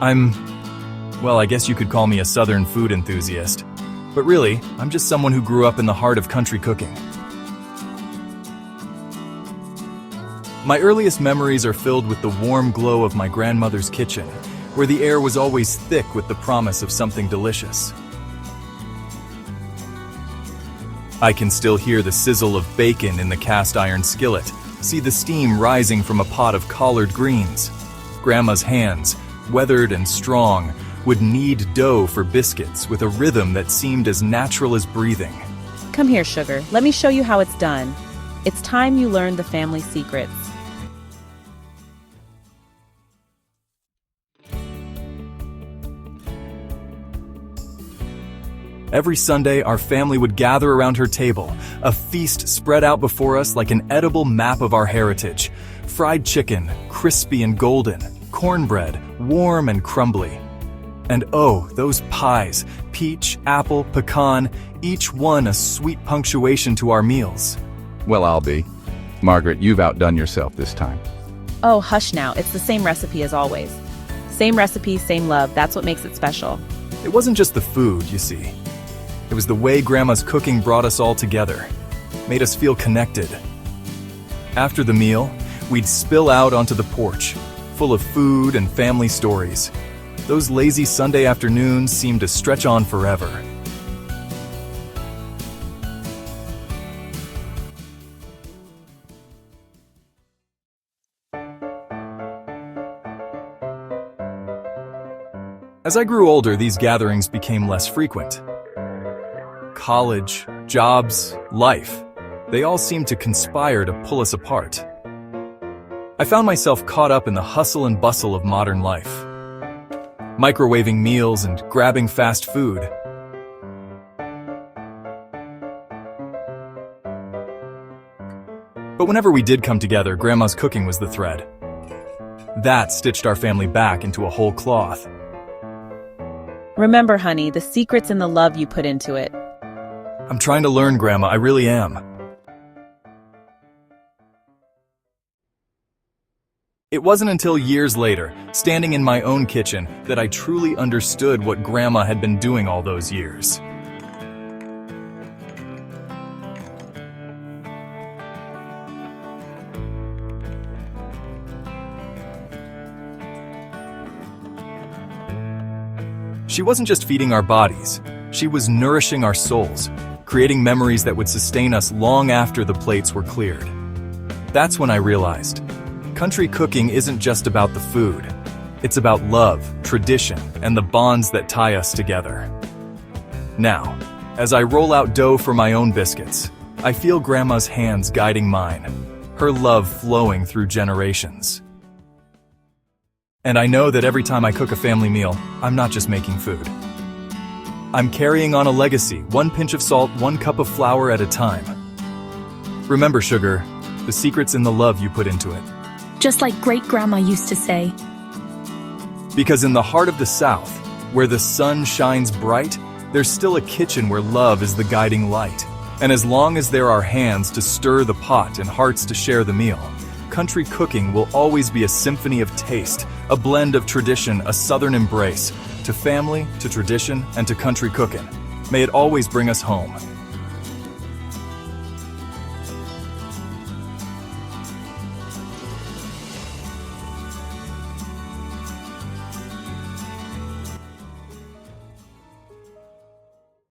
Well, I guess you could call me a Southern food enthusiast. But really, I'm just someone who grew up in the heart of country cooking. My earliest memories are filled with the warm glow of my grandmother's kitchen, where the air was always thick with the promise of something delicious. I can still hear the sizzle of bacon in the cast iron skillet, see the steam rising from a pot of collard greens. Grandma's hands, weathered and strong, would knead dough for biscuits with a rhythm that seemed as natural as breathing. Come here, sugar. Let me show you how it's done. It's time you learned the family secrets. Every Sunday, our family would gather around her table, a feast spread out before us like an edible map of our heritage. Fried chicken, crispy and golden, cornbread, warm and crumbly. And oh, those pies, peach, apple, pecan, each one a sweet punctuation to our meals. Well, I'll be. Margaret, you've outdone yourself this time. Oh, hush now. It's the same recipe as always. Same recipe, same love. That's what makes it special. It wasn't just the food, you see. It was the way Grandma's cooking brought us all together, made us feel connected. After the meal, we'd spill out onto the porch, full of food and family stories. Those lazy Sunday afternoons seemed to stretch on forever. As I grew older, these gatherings became less frequent. College, jobs, life, they all seemed to conspire to pull us apart. I found myself caught up in the hustle and bustle of modern life, microwaving meals and grabbing fast food. But whenever we did come together, Grandma's cooking was the thread. That stitched our family back into a whole cloth. Remember, honey, the secret's in the love you put into it. I'm trying to learn, Grandma, I really am. It wasn't until years later, standing in my own kitchen, that I truly understood what Grandma had been doing all those years. She wasn't just feeding our bodies, she was nourishing our souls, creating memories that would sustain us long after the plates were cleared. That's when I realized, country cooking isn't just about the food. It's about love, tradition, and the bonds that tie us together. Now, as I roll out dough for my own biscuits, I feel Grandma's hands guiding mine, her love flowing through generations. And I know that every time I cook a family meal, I'm not just making food. I'm carrying on a legacy, one pinch of salt, one cup of flour at a time. Remember, sugar, the secret's in the love you put into it. Just like great-grandma used to say. Because in the heart of the South, where the sun shines bright, there's still a kitchen where love is the guiding light. And as long as there are hands to stir the pot and hearts to share the meal, country cooking will always be a symphony of taste, a blend of tradition, a Southern embrace, to family, to tradition, and to country cooking. May it always bring us home.